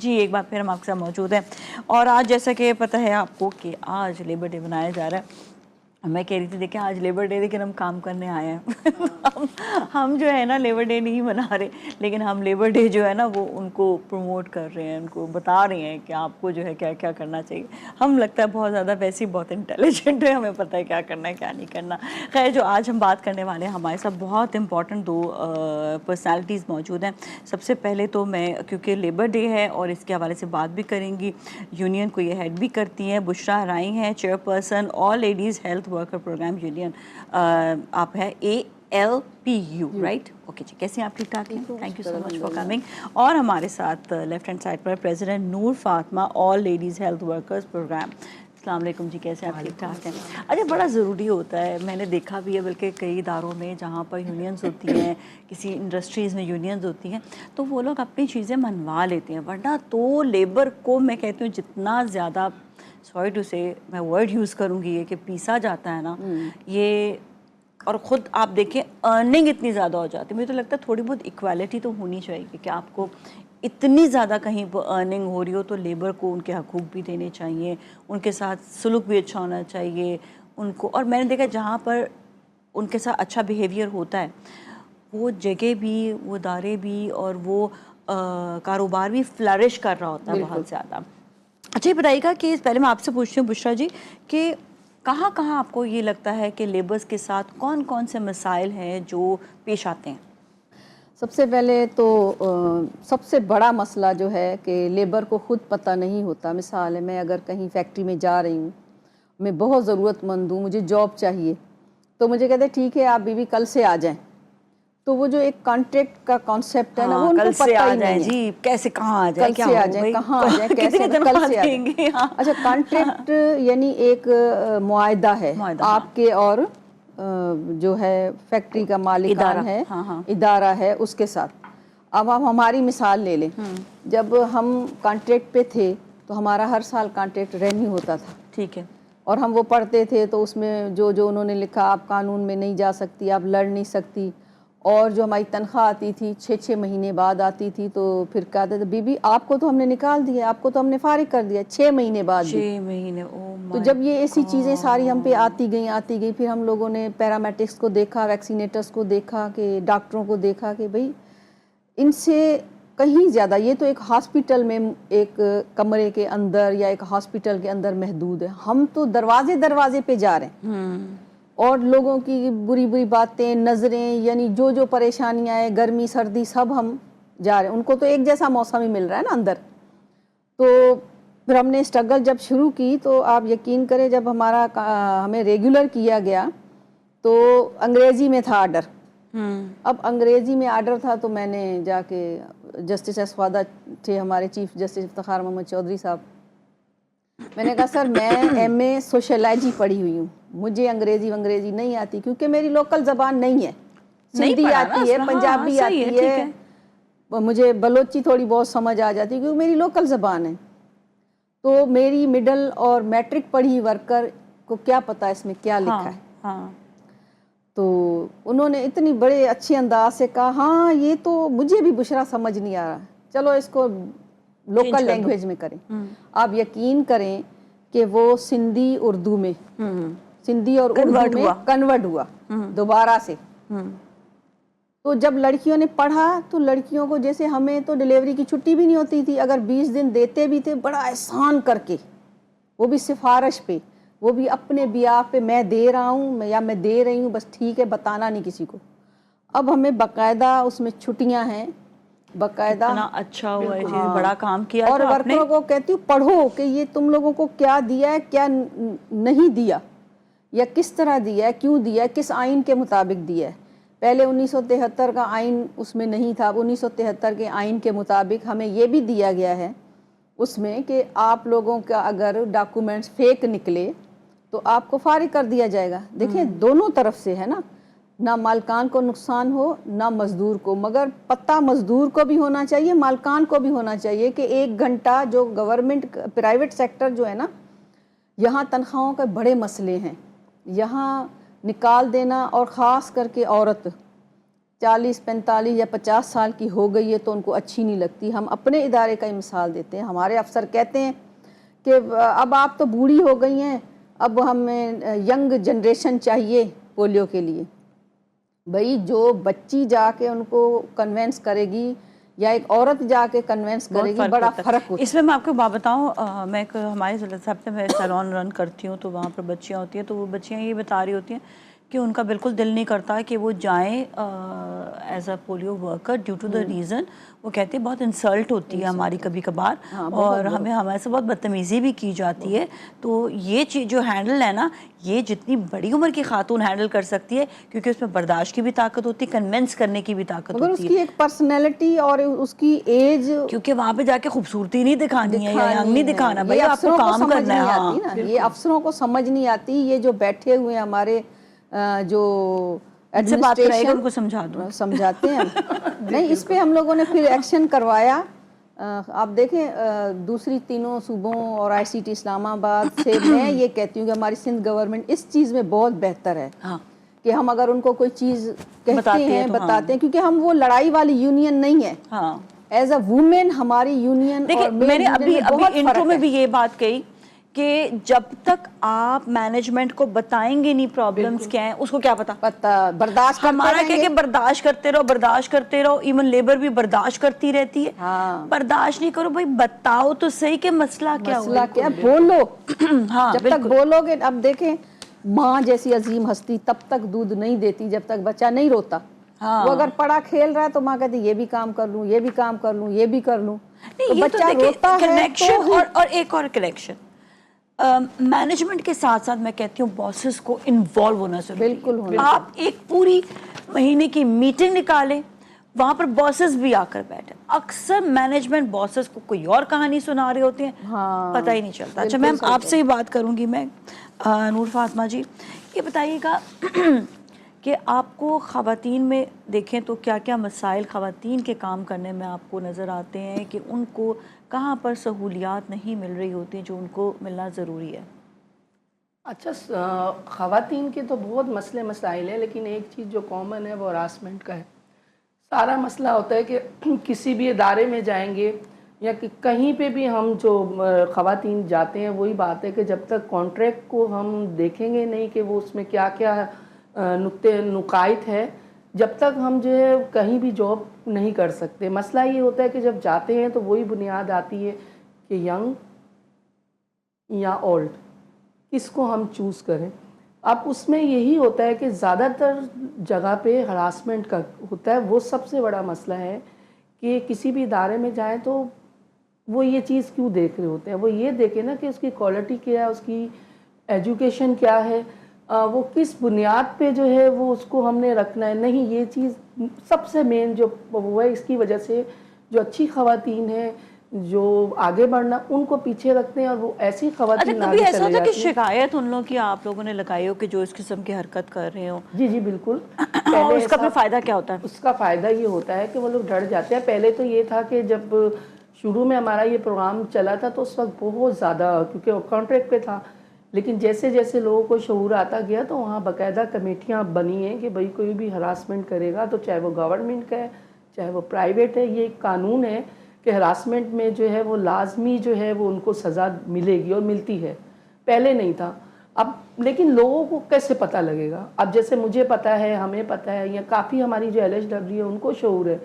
جی ایک بار پھر ہم آپ کے ساتھ موجود ہیں اور آج جیسا کہ پتہ ہے آپ کو کہ آج لیبر ڈے منایا جا رہا ہے. میں کہہ رہی تھی دیکھیں آج لیبر ڈے لیکن ہم کام کرنے آئے ہیں. ہم جو ہے نا لیبر ڈے نہیں منا رہے لیکن ہم لیبر ڈے جو ہے نا وہ ان کو پروموٹ کر رہے ہیں, ان کو بتا رہے ہیں کہ آپ کو جو ہے کیا کیا کرنا چاہیے. ہم لگتا ہے بہت زیادہ ویسے ہی بہت انٹیلیجنٹ ہے, ہمیں پتہ ہے کیا کرنا ہے کیا نہیں کرنا. خیر جو آج ہم بات کرنے والے ہیں ہمارے ساتھ بہت امپورٹنٹ دو پرسنالٹیز موجود ہیں. سب سے پہلے تو میں کیونکہ لیبر ڈے ہے اور اس کے حوالے سے بات بھی کریں گی, یونین کو یہ ہیڈ بھی کرتی ہیں بشریٰ ہرائی ہیں, chairperson all ladies health worker program union. آپ ہے ALPU رائٹ؟ اوکے جی, کیسے ہیں آپ؟ ٹھیک ٹھاک ہیں؟ Thank you so much for coming. اور ہمارے ساتھ لیفٹ ہینڈ سائڈ پر پریزیڈنٹ نور فاطمہ آل لیڈیز ہیلتھ ورکرز پروگرام. السلام علیکم جی, کیسے آپ؟ ٹھیک ٹھاک ہیں. اچھا بڑا ضروری ہوتا ہے, میں نے دیکھا بھی ہے بلکہ کئی اداروں میں جہاں پر یونینز ہوتی ہیں, کسی انڈسٹریز میں یونینز ہوتی ہیں تو وہ لوگ اپنی چیزیں منوا لیتے ہیں, ورنہ تو لیبر کو میں کہتی ہوں جتنا زیادہ سوری ٹو سے میں ورڈ یوز کروں گی یہ کہ پیسا جاتا ہے نا یہ, اور خود آپ دیکھیں ارننگ اتنی زیادہ ہو جاتی ہے. مجھے تو لگتا ہے تھوڑی بہت ایکویلٹی تو ہونی چاہیے کہ آپ کو اتنی زیادہ کہیں پر ارننگ ہو رہی ہو تو لیبر کو ان کے حقوق بھی دینے چاہیے, ان کے ساتھ سلوک بھی اچھا ہونا چاہیے ان کو. اور میں نے دیکھا جہاں پر ان کے ساتھ اچھا بیہیویئر ہوتا ہے وہ جگہ بھی, وہ ادارے بھی اور وہ کاروبار بھی فلرش کر رہا ہوتا ہے بہت زیادہ. اچھا یہ بتائیے گا کہ پہلے میں آپ سے پوچھتی ہوں بشریٰ جی کہ کہاں کہاں آپ کو یہ لگتا ہے کہ لیبرز کے ساتھ کون کون سے مسائل ہیں جو پیش آتے ہیں؟ سب سے پہلے تو سب سے بڑا مسئلہ جو ہے کہ لیبر کو خود پتہ نہیں ہوتا. مثال ہے میں اگر کہیں فیکٹری میں جا رہی ہوں, میں بہت ضرورت مند ہوں, مجھے جاب چاہیے, تو مجھے کہتے ہیں ٹھیک ہے آپ بیوی کل سے آ جائیں. تو وہ جو ایک کانٹریکٹ کا کانسیپٹ ہے نا وہ ان کو پتہ ہی نہیں ہے. جی کیسے کہاں آ جائیں, کل کیا سے آ ہو جائیں, بھائی کہاں آ جائیں, کیسے کل سے آ دیں گے. جائیں. اچھا کانٹریکٹ یعنی ایک معاہدہ ہے آپ کے اور جو ہے فیکٹری کا مالکان ہے, ادارہ ہے, اس کے ساتھ. اب آپ ہماری مثال لے لیں, جب ہم کانٹریکٹ پہ تھے تو ہمارا ہر سال کانٹریکٹ رینیو ہوتا تھا. ٹھیک ہے. اور ہم وہ پڑھتے تھے تو اس میں جو انہوں نے لکھا آپ قانون میں نہیں جا سکتی, آپ لڑ نہیں سکتی. اور جو ہماری تنخواہ آتی تھی 6 مہینے بعد آتی تھی تو پھر کہتے تھے بی بی آپ کو تو ہم نے نکال دیا, آپ کو تو ہم نے فارغ کر دیا 6 مہینے بعد بھی. 6 مہینے. تو جب یہ ایسی چیزیں ساری ہم پہ آتی گئی پھر ہم لوگوں نے پیرامیٹکس کو دیکھا, ویکسینیٹرز کو دیکھا, کہ ڈاکٹروں کو دیکھا کہ بھئی ان سے کہیں زیادہ یہ تو ایک ہاسپٹل میں ایک کمرے کے اندر یا ایک ہاسپٹل کے اندر محدود ہے, ہم تو دروازے پہ جا رہے ہیں. اور لوگوں کی بری باتیں, نظریں, یعنی جو پریشانیاں ہیں گرمی سردی سب ہم جا رہے ہیں. ان کو تو ایک جیسا موسم ہی مل رہا ہے نا اندر. تو پھر ہم نے اسٹرگل جب شروع کی تو آپ یقین کریں جب ہمیں ریگولر کیا گیا تو انگریزی میں تھا آرڈر. اب انگریزی میں آرڈر تھا تو میں نے جا کے جسٹس اسوادہ تھے ہمارے چیف جسٹس افتخار محمد چودھری صاحب, میں نے کہا سر میں MA سوشیالوجی پڑھی ہوئی ہوں, مجھے انگریزی نہیں آتی کیونکہ میری لوکل زبان نہیں ہے. سندھی آتی ہے, پنجابی آتی ہے, مجھے بلوچی تھوڑی بہت سمجھ آ جاتی ہے کیونکہ میری لوکل زبان ہے. تو میری مڈل اور میٹرک پڑھی ورکر کو کیا پتا اس میں کیا لکھا ہے. تو انہوں نے اتنی بڑے اچھے انداز سے کہا ہاں یہ تو مجھے بھی بشریٰ سمجھ نہیں آ رہا, چلو اس کو لوکل لینگویج میں کریں. آپ یقین کریں کہ وہ سندھی اردو میں, سندھی اور اردو میں کنورٹ ہوا دوبارہ سے. تو جب لڑکیوں نے پڑھا تو لڑکیوں کو جیسے ہمیں تو ڈیلیوری کی چھٹی بھی نہیں ہوتی تھی, اگر 20 دن دیتے بھی تھے بڑا احسان کر کے, وہ بھی سفارش پہ, وہ بھی اپنے بیاف پہ میں دے رہا ہوں یا میں دے رہی ہوں بس ٹھیک ہے بتانا نہیں کسی کو. اب ہمیں باقاعدہ اس میں چھٹیاں ہیں باقاعدہ. اتنا اچھا ہوا ہے, بڑا کام کیا اور تھا آپ نے. ورکروں کو کہتی ہوں پڑھو کہ یہ تم لوگوں کو کیا دیا ہے کیا نہیں دیا, یا کس طرح دیا ہے, کیوں دیا ہے, کس آئین کے مطابق دیا ہے. پہلے 1973 کا آئین اس میں نہیں تھا, 1973 کے آئین کے مطابق ہمیں یہ بھی دیا گیا ہے اس میں کہ آپ لوگوں کا اگر ڈاکومنٹس فیک نکلے تو آپ کو فارغ کر دیا جائے گا. دیکھیں دونوں طرف سے ہے نا, نہ مالکان کو نقصان ہو نہ مزدور کو, مگر پتہ مزدور کو بھی ہونا چاہیے, مالکان کو بھی ہونا چاہیے کہ 1 گھنٹہ جو گورنمنٹ پرائیویٹ سیکٹر جو ہے نا یہاں تنخواہوں کے بڑے مسئلے ہیں, یہاں نکال دینا, اور خاص کر کے عورت 40 45 یا 50 سال کی ہو گئی ہے تو ان کو اچھی نہیں لگتی. ہم اپنے ادارے کا ہی مثال دیتے ہیں. ہمارے افسر کہتے ہیں کہ اب آپ تو بوڑھی ہو گئی ہیں, اب ہمیں ینگ جنریشن چاہیے پولیو کے لیے. بھئی جو بچی جا کے ان کو کنونس کرے گی یا ایک عورت جا کے کنونس کرے گی, بڑا فرق ہوتا ہے. اس میں آپ کو بات بتاؤں, میں ہمارے صاحب سے میں سیلون رن کرتی ہوں تو وہاں پر بچیاں ہوتی ہیں, تو وہ بچیاں یہ بتا رہی ہوتی ہیں کہ ان کا بالکل دل نہیں کرتا کہ وہ جائیں as a polio worker due to the reason, وہ کہتے ہیں بہت انسلٹ ہوتی ہے ہماری کبھی کبھار, اور ہمارے سے بہت بدتمیزی بھی کی جاتی ہے. تو یہ چیز جو ہینڈل ہے نا, یہ جتنی بڑی عمر کی خاتون ہینڈل کر سکتی ہے کیونکہ اس میں برداشت کی بھی طاقت ہوتی ہے, کنونس کرنے کی بھی طاقت ہوتی ہے, مگر اس کی ایک پرسنالٹی اور اس کی ایج, کیونکہ وہاں پہ جا کے خوبصورتی نہیں دکھانی ہے یا ینگ نہیں دکھانا, بھائی آپ کو افسروں کام کرنا ہے. آتی نا, یہ افسروں کو سمجھ نہیں آتی. یہ جو بیٹھے ہوئے ہمارے جو ان سے بات کرائے گا ان کو ایڈمنسٹریشن سمجھا دو, سمجھاتے ہیں نہیں, اس پہ ہم لوگوں نے پھر ایکشن کروایا. آپ دیکھیں دوسری تینوں صوبوں اور آئی سی ٹی اسلام آباد سے میں یہ کہتی ہوں کہ ہماری سندھ گورنمنٹ اس چیز میں بہت بہتر ہے کہ ہم اگر ان کو کوئی چیز کہتے ہیں بتاتے ہیں, کیونکہ ہم وہ لڑائی والی یونین نہیں ہے. ایز اے وومن ہماری یونین اور میں نے ابھی انٹرو میں بھی یہ بات کہی کہ جب تک آپ مینجمنٹ کو بتائیں گے نہیں پرابلمز کیا ہیں, اس کو کیا پتا برداشت ہمارا کہ برداشت کرتے رہو, برداشت کرتے رہو. ایون لیبر بھی برداشت کرتی رہتی ہے. برداشت نہیں کرو بھائی, بتاؤ تو صحیح کہ مسئلہ کیا ہوا, مسئلہ کیا, بولو. جب تک بولو گے, اب دیکھیں ماں جیسی عظیم ہستی تب تک دودھ نہیں دیتی جب تک بچہ نہیں روتا. وہ اگر پڑا کھیل رہا ہے تو ماں کہتی یہ بھی کام کر لوں, یہ بھی کام کر لوں, یہ بھی کر لوں. تو بچہ روتا ہے کنیکشن. اور ایک اور کنیکشن مینجمنٹ کے ساتھ ساتھ میں کہتی ہوں باسز کو انوالو ہونا ضروری ہے. آپ ایک پوری مہینے کی میٹنگ نکالیں, وہاں پر باسز بھی آ کر بیٹھے. اکثر مینجمنٹ باسز کو کوئی اور کہانی سنا رہے ہوتے ہیں, پتہ ہی نہیں چلتا. اچھا میم آپ سے ہی بات کروں گی میں, نور فاطمہ جی یہ بتائیے گا کہ آپ کو خواتین میں دیکھیں تو کیا کیا مسائل خواتین کے کام کرنے میں آپ کو نظر آتے ہیں کہ ان کو کہاں پر سہولیات نہیں مل رہی ہوتی جو ان کو ملنا ضروری ہے؟ اچھا, خواتین کے تو بہت مسئلے مسائل ہیں, لیکن ایک چیز جو کامن ہے وہ ہراسمنٹ کا ہے. سارا مسئلہ ہوتا ہے کہ کسی بھی ادارے میں جائیں گے یا کہیں پہ بھی ہم جو خواتین جاتے ہیں, وہی بات ہے کہ جب تک کانٹریکٹ کو ہم دیکھیں گے نہیں کہ وہ اس میں کیا کیا نقائط ہے, جب تک ہم جو ہے کہیں بھی جاب نہیں کر سکتے. مسئلہ یہ ہوتا ہے کہ جب جاتے ہیں تو وہی بنیاد آتی ہے کہ ینگ یا اولڈ, کس کو ہم چوز کریں. اب اس میں یہی ہوتا ہے کہ زیادہ تر جگہ پہ ہراسمنٹ کا ہوتا ہے. وہ سب سے بڑا مسئلہ ہے کہ کسی بھی ادارے میں جائیں تو وہ یہ چیز کیوں دیکھ رہے ہوتے ہیں. وہ یہ دیکھیں نا کہ اس کی کوالٹی کیا ہے, اس کی ایجوکیشن کیا ہے, وہ کس بنیاد پہ جو ہے وہ اس کو ہم نے رکھنا ہے. نہیں, یہ چیز سب سے مین جو وہ ہے, اس کی وجہ سے جو اچھی خواتین ہیں جو آگے بڑھنا, ان کو پیچھے رکھتے ہیں اور وہ ایسی خواتین کبھی ایسا ہوتا ہے کہ شکایت ان لوگوں کی آپ لوگوں نے لگائی ہو کہ جو اس قسم کی حرکت کر رہے ہو؟ جی جی بالکل. اور اس کا پھر فائدہ کیا ہوتا ہے؟ اس کا فائدہ یہ ہوتا ہے کہ وہ لوگ ڈر جاتے ہیں. پہلے تو یہ تھا کہ جب شروع میں ہمارا یہ پروگرام چلا تھا تو اس وقت بہت زیادہ, کیونکہ وہ کانٹریکٹ پہ تھا, لیکن جیسے جیسے لوگوں کو شعور آتا گیا تو وہاں باقاعدہ کمیٹیاں بنی ہیں کہ بھئی کوئی بھی ہراسمنٹ کرے گا تو چاہے وہ گورنمنٹ کا ہے چاہے وہ پرائیویٹ ہے, یہ ایک قانون ہے کہ ہراسمنٹ میں جو ہے وہ لازمی جو ہے وہ ان کو سزا ملے گی اور ملتی ہے. پہلے نہیں تھا. اب لیکن لوگوں کو کیسے پتہ لگے گا؟ اب جیسے مجھے پتہ ہے, ہمیں پتہ ہے, یا کافی ہماری جو LHW ہے ان کو شعور ہے,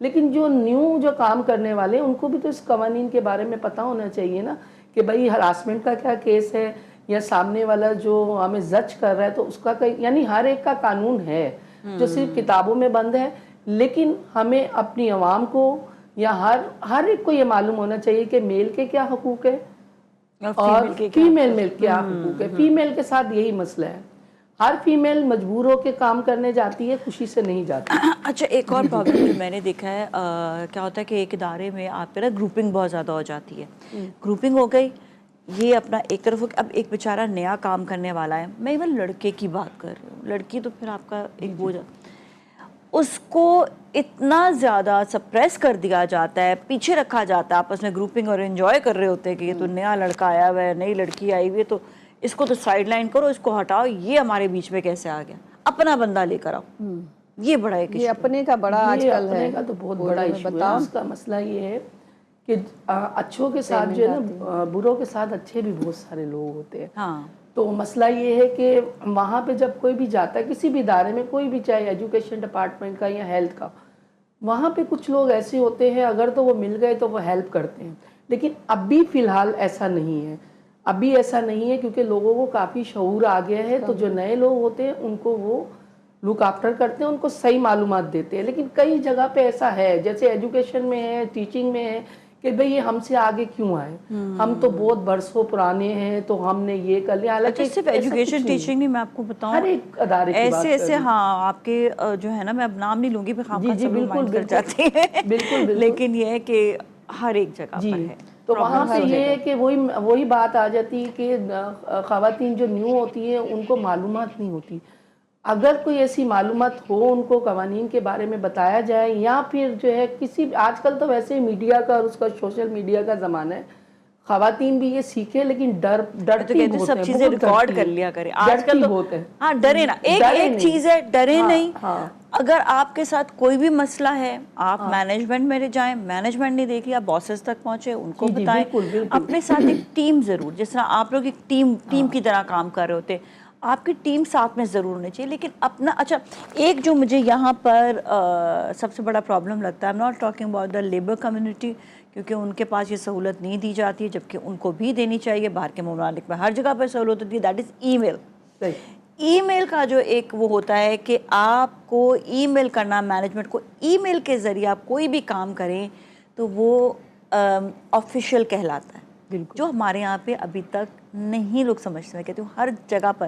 لیکن جو نیو جو کام کرنے والے ہیں ان کو بھی تو اس قوانین کے بارے میں پتہ ہونا چاہیے نا کہ بھئی ہراسمنٹ کا کیا کیس ہے, یا سامنے والا جو ہمیں جج کر رہا ہے تو اس کا یعنی ہر ایک کا قانون ہے جو صرف کتابوں میں بند ہے. لیکن ہمیں اپنی عوام کو یا ہر ایک کو یہ معلوم ہونا چاہیے کہ میل کے کیا حقوق ہے اور فیمیل میں کیا حقوق ہے. فیمیل کے ساتھ یہی مسئلہ ہے, ہر فیمیل مجبور ہو کے کام کرنے جاتی ہے, خوشی سے نہیں جاتی. اچھا, ایک اور پرابلم جو میں نے دیکھا ہے کیا ہوتا ہے کہ ایک ادارے میں آپ پہ نا گروپنگ بہت زیادہ ہو جاتی ہے. گروپنگ ہو گئی, یہ اپنا ایک طرف, اب ایک بیچارہ نیا کام کرنے والا ہے, میں ایون لڑکے کی بات کر رہی ہوں, لڑکی تو پھر آپ کا ایک بوجھ, اس کو اتنا زیادہ سپریس کر دیا جاتا ہے, پیچھے رکھا جاتا ہے. آپس میں گروپنگ اور انجوائے کر رہے ہوتے ہیں کہ یہ تو نیا لڑکا آیا ہوا ہے, نئی لڑکی آئی ہوئی ہے, تو اس کو تو سائڈ لائن کرو, اس کو ہٹاؤ, یہ ہمارے بیچ میں کیسے آ گیا, اپنا بندہ لے کر آؤ. یہ بڑا ایک یہ اپنے کا بڑا آج یہ کل ہے، اپنے کا تو بہت بڑا ایشو ہے. اس کا مسئلہ یہ ہے کہ اچھوں کے ساتھ جو ہے نا بروں کے ساتھ اچھے بھی بہت سارے لوگ ہوتے ہیں. ہاں تو مسئلہ یہ ہے کہ وہاں پہ جب کوئی بھی جاتا ہے کسی بھی ادارے میں، کوئی بھی چاہے ایجوکیشن ڈپارٹمنٹ کا یا ہیلتھ کا، وہاں پہ کچھ لوگ ایسے ہوتے ہیں اگر تو وہ مل گئے تو وہ ہیلپ کرتے ہیں. لیکن اب بھی فی الحال ایسا نہیں ہے، ابھی ایسا نہیں ہے کیونکہ لوگوں کو کافی شعور آ گیا ہے. تو جو نئے لوگ ہوتے ہیں ان کو وہ لک آفٹر کرتے ہیں، ان کو صحیح معلومات دیتے ہیں. لیکن کئی جگہ پہ ایسا ہے، جیسے ایجوکیشن میں ہے، ٹیچنگ میں ہے، کہ بھئی یہ ہم سے آگے کیوں آئے، ہم تو بہت برسوں پرانے ہیں تو ہم نے یہ کر لیا. حالانکہ صرف ایجوکیشن ٹیچنگ نہیں، میں آپ کو بتاؤں ہر ایک ادارے کی بات ایسے ہاں آپ کے جو ہے نا، میں اب نام نہیں لوں گی، پھر خواہ سب لوگ مائنڈ کر جاتے ہیں. بالکل لیکن یہ ہے کہ ہر ایک جگہ پر ہے. تو وہاں پہ یہ ہے کہ وہی بات آ جاتی ہے کہ خواتین جو نیو ہوتی ہیں ان کو معلومات نہیں ہوتی. اگر کوئی ایسی معلومات ہو ان کو قوانین کے بارے میں بتایا جائے، یا پھر جو ہے کسی، آج کل تو ویسے ہی میڈیا کا اور اس کا سوشل میڈیا کا زمانہ ہے، خواتین بھی یہ سیکھے لیکن ڈرتی بہت سب ہیں، چیزیں بہت ریکارڈ ڈرتی کر ہیں، لیا کرے. آج کل ڈرتی تو بہت ہے. ہاں ڈرے نا، ایک چیز ہے ڈرے نہیں. ہاں اگر آپ کے ساتھ کوئی بھی مسئلہ ہے، آپ مینجمنٹ میں جائیں، مینجمنٹ نے دیکھ لیا، باسز تک پہنچے، ان کو بتائیں. اپنے ساتھ ایک ٹیم ضرور، جس طرح آپ لوگ ایک ٹیم کی طرح کام کر رہے ہوتے، آپ کی ٹیم ساتھ میں ضرور ہونی چاہیے. لیکن اپنا اچھا ایک جو مجھے یہاں پر سب سے بڑا پرابلم لگتا ہے، I'm not talking about the labour community, کیونکہ ان کے پاس یہ سہولت نہیں دی جاتی ہے، جبکہ ان کو بھی دینی چاہیے. باہر کے ممالک میں ہر جگہ پر سہولت ہوتی ہے، دیٹ از ای میل. ای میل کا جو ایک وہ ہوتا ہے کہ آپ کو ای میل کرنا، مینجمنٹ کو ای میل کے ذریعے آپ کوئی بھی کام کریں تو وہ آفیشیل کہلاتا ہے، جو ہمارے یہاں پہ ابھی تک نہیں لوگ سمجھتے. میں کہتی ہوں ہر جگہ پر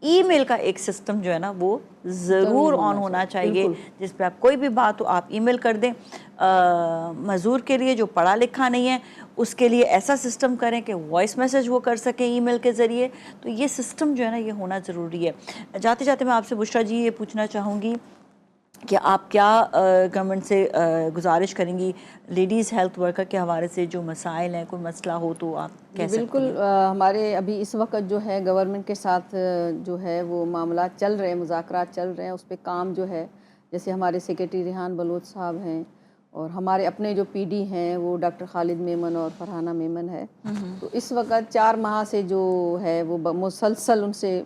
ای میل کا ایک سسٹم جو ہے نا وہ ضرور آن ہونا چاہیے، جس پہ آپ کوئی بھی بات ہو آپ ای میل کر دیں. مزدور کے لیے جو پڑھا لکھا نہیں ہے اس کے لیے ایسا سسٹم کریں کہ وائس میسج وہ کر سکیں ای میل کے ذریعے. تو یہ سسٹم جو ہے نا یہ ہونا ضروری ہے. جاتے جاتے میں آپ سے بشرا جی یہ پوچھنا چاہوں گی کہ آپ کیا گورنمنٹ سے گزارش کریں گی لیڈیز ہیلتھ ورکر کے حوالے سے، جو مسائل ہیں، کوئی مسئلہ ہو تو آپ کہہ سکتے ہیں. بالکل، ہمارے ابھی اس وقت جو ہے گورنمنٹ کے ساتھ جو ہے وہ معاملات چل رہے ہیں، مذاکرات چل رہے ہیں. اس پہ کام جو ہے، جیسے ہمارے سیکریٹری ریحان بلوچ صاحب ہیں، اور ہمارے اپنے جو پی ڈی ہیں وہ ڈاکٹر خالد میمن اور فرحانہ میمن ہے. تو اس وقت 4 ماہ سے جو ہے وہ مسلسل ان سے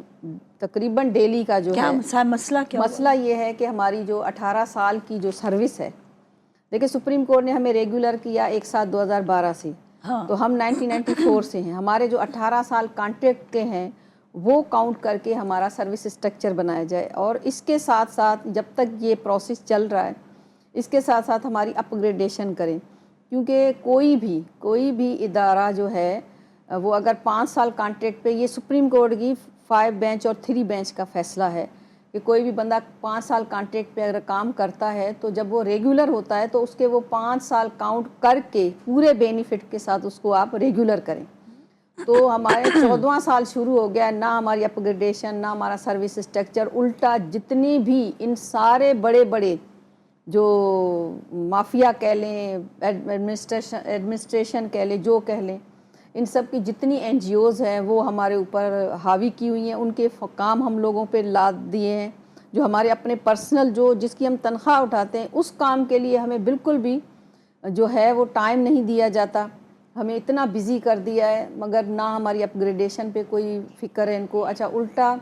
تقریباً ڈیلی کا جو ہے مسئلہ یہ ہے کہ ہماری جو 18 سال کی جو سروس ہے، دیکھیں سپریم کورٹ نے ہمیں ریگولر کیا 1/7/2012 سے، تو ہم 1994 سے ہیں. ہمارے جو 18 سال کانٹریکٹ کے ہیں وہ کاؤنٹ کر کے ہمارا سروس اسٹرکچر بنایا جائے. اور اس کے ساتھ ساتھ جب تک یہ پروسیس چل رہا ہے، اس کے ساتھ ساتھ ہماری اپ گریڈیشن کریں. کیونکہ کوئی بھی ادارہ جو ہے وہ اگر 5 سال کانٹریکٹ پہ، یہ سپریم کورٹ کی 5 بینچ اور 3 بینچ کا فیصلہ ہے کہ کوئی بھی بندہ 5 سال کانٹریکٹ پہ اگر کام کرتا ہے تو جب وہ ریگولر ہوتا ہے تو اس کے وہ 5 سال کاؤنٹ کر کے پورے بینیفٹ کے ساتھ اس کو آپ ریگولر کریں. تو ہمارے 14واں سال شروع ہو گیا، نہ ہماری اپ گریڈیشن، نہ ہمارا سروس اسٹرکچر. الٹا جتنی بھی ان سارے بڑے جو مافیا کہہ لیں، ایڈمنسٹریشن کہہ لیں، جو کہہ لیں، ان سب کی جتنی این جی اوز ہیں وہ ہمارے اوپر حاوی کی ہوئی ہیں. ان کے کام ہم لوگوں پہ لاد دیے ہیں. جو ہمارے اپنے پرسنل جس کی ہم تنخواہ اٹھاتے ہیں، اس کام کے لیے ہمیں بالکل بھی جو ہے وہ ٹائم نہیں دیا جاتا. ہمیں اتنا بزی کر دیا ہے، مگر نہ ہماری اپ گریڈیشن پہ کوئی فکر ہے ان کو. اچھا الٹا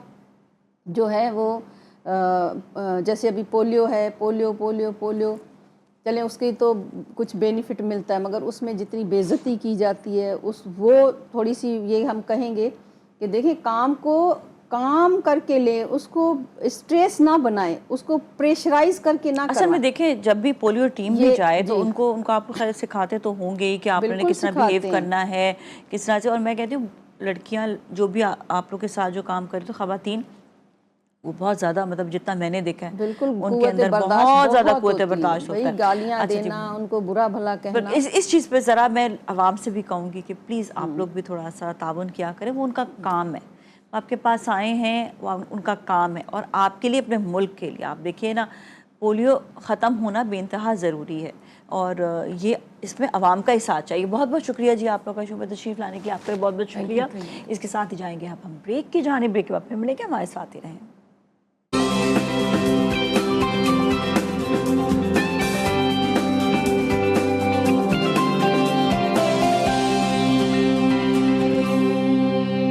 جو ہے وہ جیسے ابھی پولیو ہے، پولیو چلیں اس کی تو کچھ بینیفٹ ملتا ہے، مگر اس میں جتنی بے عزتی کی جاتی ہے وہ تھوڑی سی یہ ہم کہیں گے کہ دیکھیں کام کر کے لیں، اس کو اسٹریس نہ بنائیں، اس کو پریشرائز کر کے نہ کروائیں. اصل میں دیکھیں جب بھی پولیو ٹیم بھی جائے تو ان کو آپ کو خیر سکھاتے تو ہوں گے کہ آپ نے کس طرح بیہیو کرنا ہے، کس طرح سے. اور میں کہتی ہوں لڑکیاں جو بھی آپ لوگ کے ساتھ جو کام کرتی تو خواتین وہ بہت زیادہ، مطلب جتنا میں نے دیکھا ہے بالکل ان کے اندر بہت زیادہ قوت برداشت ہوتا ہے. گالیاں دینا، ان کو برا بھلا کہنا. اس چیز پہ ذرا میں عوام سے بھی کہوں گی کہ پلیز آپ لوگ بھی تھوڑا سا تعاون کیا کریں. وہ ان کا کام ہے، آپ کے پاس آئے ہیں، وہ ان کا کام ہے. اور آپ کے لیے، اپنے ملک کے لیے، آپ دیکھیے نا پولیو ختم ہونا بے انتہا ضروری ہے، اور یہ اس میں عوام کا ہی ساتھ چاہیے. بہت بہت شکریہ جی آپ لوگوں کا شعبہ تشریف لانے کی، آپ کا بہت بہت شکریہ. اس کے ساتھ ہی جائیں گے اب ہم بریک کی جانب. بریک کے بعد پھر ملیں گے، ہمارے ساتھ ہی رہیں.